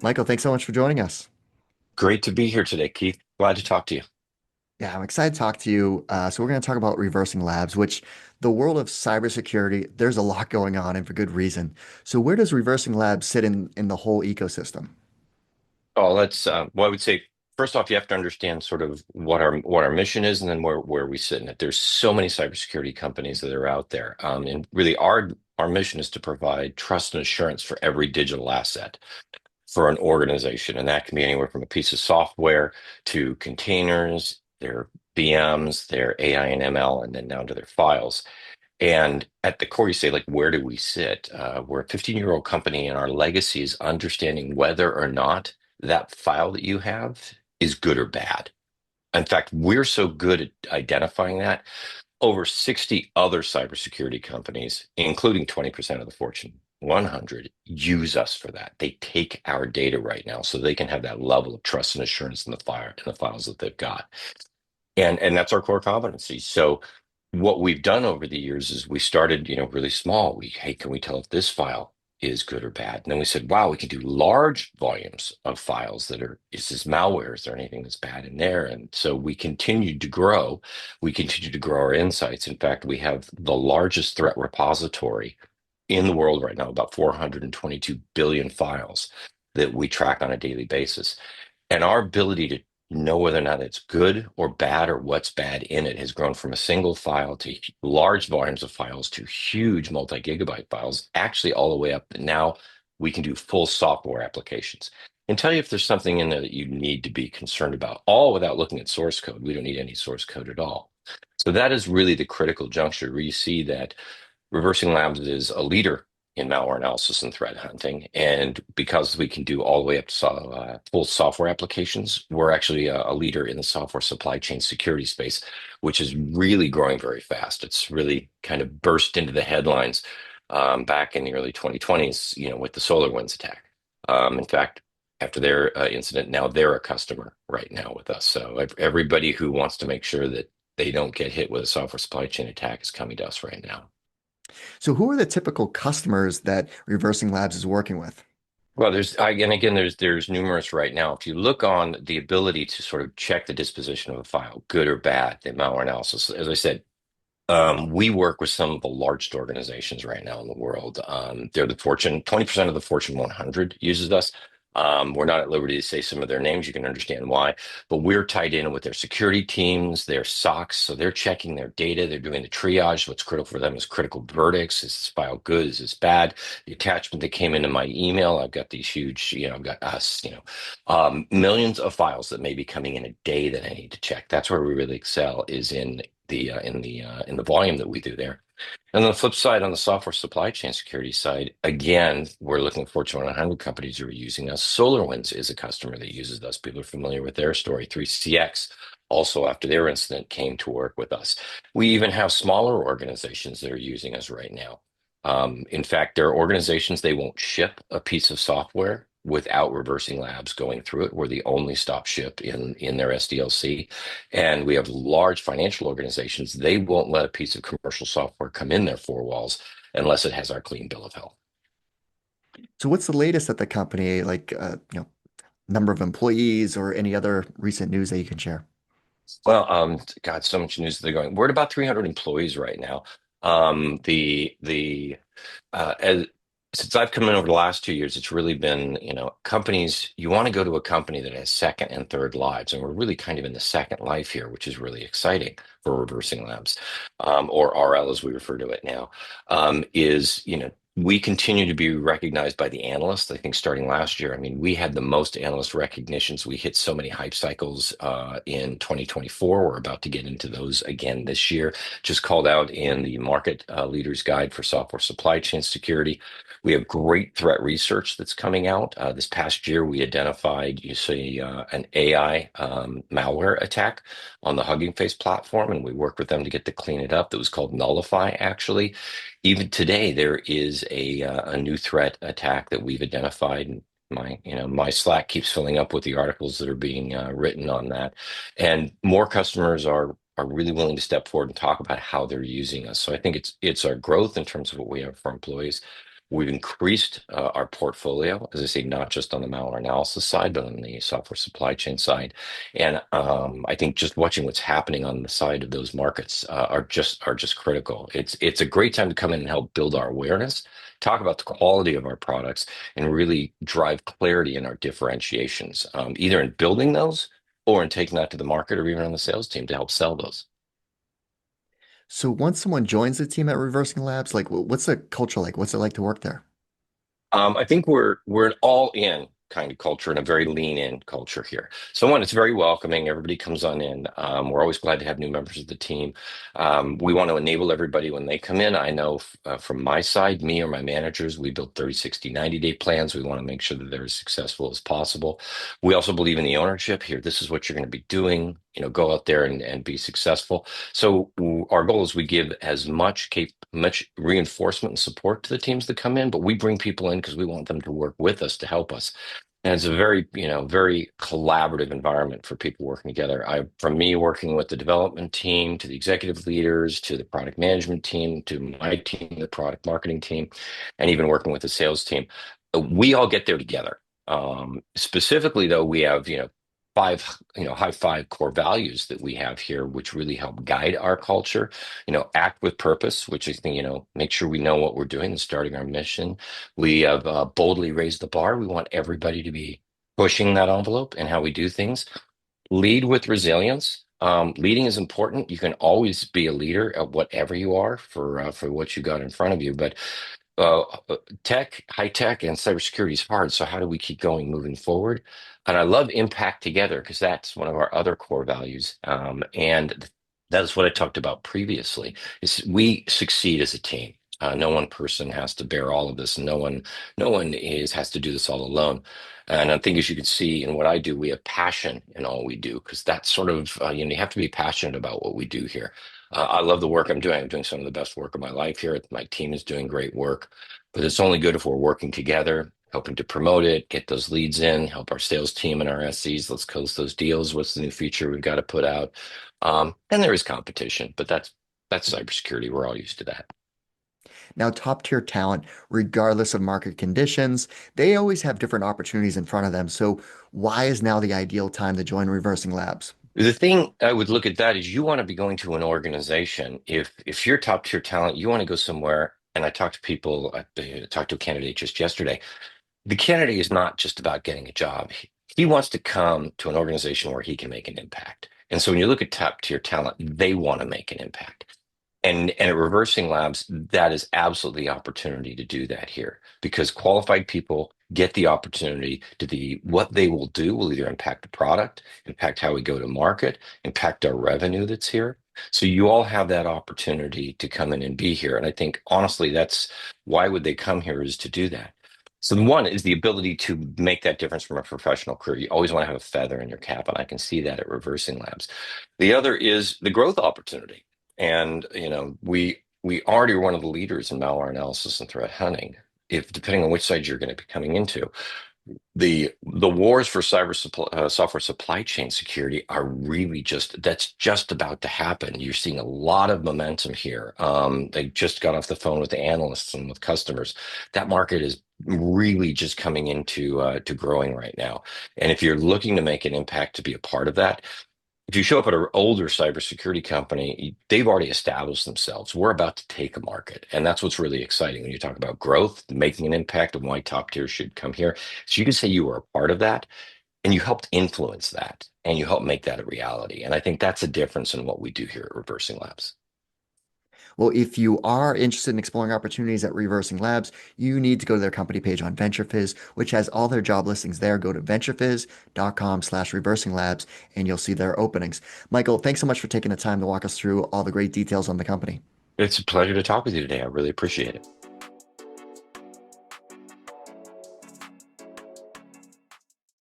Michael, thanks so much for joining us. Great to be here today, Keith. Glad to talk to you. Yeah, I'm excited to talk to you. So we're going to talk about reversing labs, which the world of cybersecurity, there's a lot going on and for good reason. So where does reversing labs sit in the whole ecosystem? Oh, well, I would say first off, you have to understand sort of what our mission is, and then where we sit in it. There's so many cybersecurity companies that are out there, and really our mission is to provide trust and assurance for every digital asset for an organization, and that can be anywhere from a piece of software to containers, their VMs, their AI and ML, and then down to their files. And at the core, you say, like, where do we sit? We're a 15-year-old company, and our legacy is understanding whether or not that file that you have is good or bad. In fact, we're so good at identifying that. Over 60 other cybersecurity companies, including 20% of the Fortune 100, use us for that. They take our data right now so they can have that level of trust and assurance in the files that they've got. And that's our core competency. So what we've done over the years is we started, really small. Hey, can we tell if this file is good or bad? And then we said, wow, we can do large volumes of files is this malware? Is there anything that's bad in there? And so we continued to grow. We continue to grow our insights. In fact, we have the largest threat repository in the world right now, about 422 billion files that we track on a daily basis. And our ability to know whether or not it's good or bad or what's bad in it has grown from a single file to large volumes of files to huge multi-gigabyte files, actually all the way up. And now we can do full software applications and tell you if there's something in there that you need to be concerned about, all without looking at source code. We don't need any source code at all. So that is really the critical juncture where you see that Reversing Labs is a leader in malware analysis and threat hunting. And because we can do all the way up to full software applications, we're actually a leader in the software supply chain security space, which is really growing very fast. It's really kind of burst into the headlines back in the early 2020s, with the SolarWinds attack. In fact, after their incident, now they're a customer right now with us. So everybody who wants to make sure that they don't get hit with a software supply chain attack is coming to us right now. So who are the typical customers that reversing labs is working with? Well, and again, there's numerous right now. If you look on the ability to sort of check the disposition of a file, good or bad, the malware analysis, as I said, we work with some of the largest organizations right now in the world. They're the Fortune, 20% of the Fortune 100 uses us. We're not at liberty to say some of their names. You can understand why, but we're tied in with their security teams, their SOCs. So they're checking their data. They're doing the triage. What's critical for them is critical verdicts. Is this file good? Is this bad? The attachment that came into my email, I've got these huge, I've got us, millions of files that may be coming in a day that I need to check. That's where we really excel is in the volume that we do there. And on the flip side, on the software supply chain security side, again, we're looking at Fortune 100 companies who are using us. SolarWinds is a customer that uses us. People are familiar with their story. 3CX also, after their incident, came to work with us. We even have smaller organizations that are using us right now. In fact, there are organizations, they won't ship a piece of software without Reversing Labs going through it. We're the only stop ship in their SDLC. And we have large financial organizations. They won't let a piece of commercial software come in their four walls unless it has our clean bill of health. So what's the latest at the company, like number of employees or any other recent news that you can share? Well, God, so much news that they're going. We're at about 300 employees right now. As since I've come in over the last 2 years, it's really been, companies, you want to go to a company that has second and third lives. And we're really kind of in the second life here, which is really exciting for Reversing Labs, or RL as we refer to it now, we continue to be recognized by the analysts. I think starting last year, I mean, we had the most analyst recognitions. We hit so many hype cycles in 2024. We're about to get into those again this year. Just called out in the Market Leaders Guide for Software Supply Chain Security. We have great threat research that's coming out. This past year, we identified, an AI malware attack on the Hugging Face platform, and we worked with them to get to clean it up. That was called Nullify, actually. Even today, there is a new threat attack that we've identified. And my Slack keeps filling up with the articles that are being written on that, and more customers are really willing to step forward and talk about how they're using us. So I think it's our growth in terms of what we have for employees. We've increased our portfolio, as I say, not just on the malware analysis side, but on the software supply chain side. And I think just watching what's happening on the side of those markets are just critical. It's a great time to come in and help build our awareness, talk about the quality of our products, and really drive clarity in our differentiations, either in building those or in taking that to the market or even on the sales team to help sell those. So once someone joins the team at Reversing Labs, like what's the culture like? What's it like to work there? I think we're an all-in kind of culture and a very lean-in culture here. So one, it's very welcoming. Everybody comes on in. We're always glad to have new members of the team. We want to enable everybody when they come in. I know from my side, me or my managers, we build 30, 60, 90-day plans. We want to make sure that they're as successful as possible. We also believe in the ownership here. This is what you're going to be doing. Go out there and be successful. So our goal is we give as much reinforcement and support to the teams that come in, but we bring people in because we want them to work with us to help us. And it's a very collaborative environment for people working together. From me working with the development team to the executive leaders to the product management team to my team, the product marketing team, and even working with the sales team, we all get there together. Specifically, though, we have high five core values that we have here, which really help guide our culture. Act with purpose, which is make sure we know what we're doing and starting our mission. We have boldly raised the bar. We want everybody to be pushing that envelope and how we do things. Lead with resilience. Leading is important. You can always be a leader at whatever you are for what you got in front of you, but uh, high tech, and cybersecurity is hard. So how do we keep going, moving forward? And I love impact together because that's one of our other core values. And that's what I talked about previously. Is we succeed as a team. No one person has to bear all of this. No one has to do this all alone. And I think, as you can see in what I do, we have passion in all we do because that's sort of you have to be passionate about what we do here. I love the work I'm doing. I'm doing some of the best work of my life here. My team is doing great work, but it's only good if we're working together, helping to promote it, get those leads in, help our sales team and our SEs. Let's close those deals. What's the new feature we've got to put out? And there is competition, but that's cybersecurity. We're all used to that. Now, top tier talent, regardless of market conditions, they always have different opportunities in front of them. So why is now the ideal time to join Reversing Labs? The thing I would look at that is you want to be going to an organization. If you're top tier talent, you want to go somewhere. And I talked to people, I talked to a candidate just yesterday. The candidate is not just about getting a job. He wants to come to an organization where he can make an impact. And so when you look at top tier talent, they want to make an impact. And at Reversing Labs, that is absolutely the opportunity to do that here because qualified people get the opportunity to be what they will do will either impact the product, impact how we go to market, impact our revenue that's here. So you all have that opportunity to come in and be here. And I think honestly, that's why would they come here is to do that. So the one is the ability to make that difference from a professional career. You always want to have a feather in your cap, and I can see that at Reversing Labs. The other is the growth opportunity. And we already are one of the leaders in malware analysis and threat hunting. If depending on which side you're going to be coming into, the wars for software supply chain security are really that's just about to happen. You're seeing a lot of momentum here. They just got off the phone with the analysts and with customers. That market is really just coming into to growing right now. And if you're looking to make an impact to be a part of that, if you show up at an older cybersecurity company, they've already established themselves. We're about to take a market. And that's what's really exciting when you talk about growth, making an impact, and why top tier should come here. So you can say you were a part of that and you helped influence that and you helped make that a reality. And I think that's a difference in what we do here at Reversing Labs. Well, if you are interested in exploring opportunities at Reversing Labs, you need to go to their company page on VentureFizz, which has all their job listings there. Go to venturefizz.com/reversinglabs and you'll see their openings. Michael, thanks so much for taking the time to walk us through all the great details on the company. It's a pleasure to talk with you today. I really appreciate it.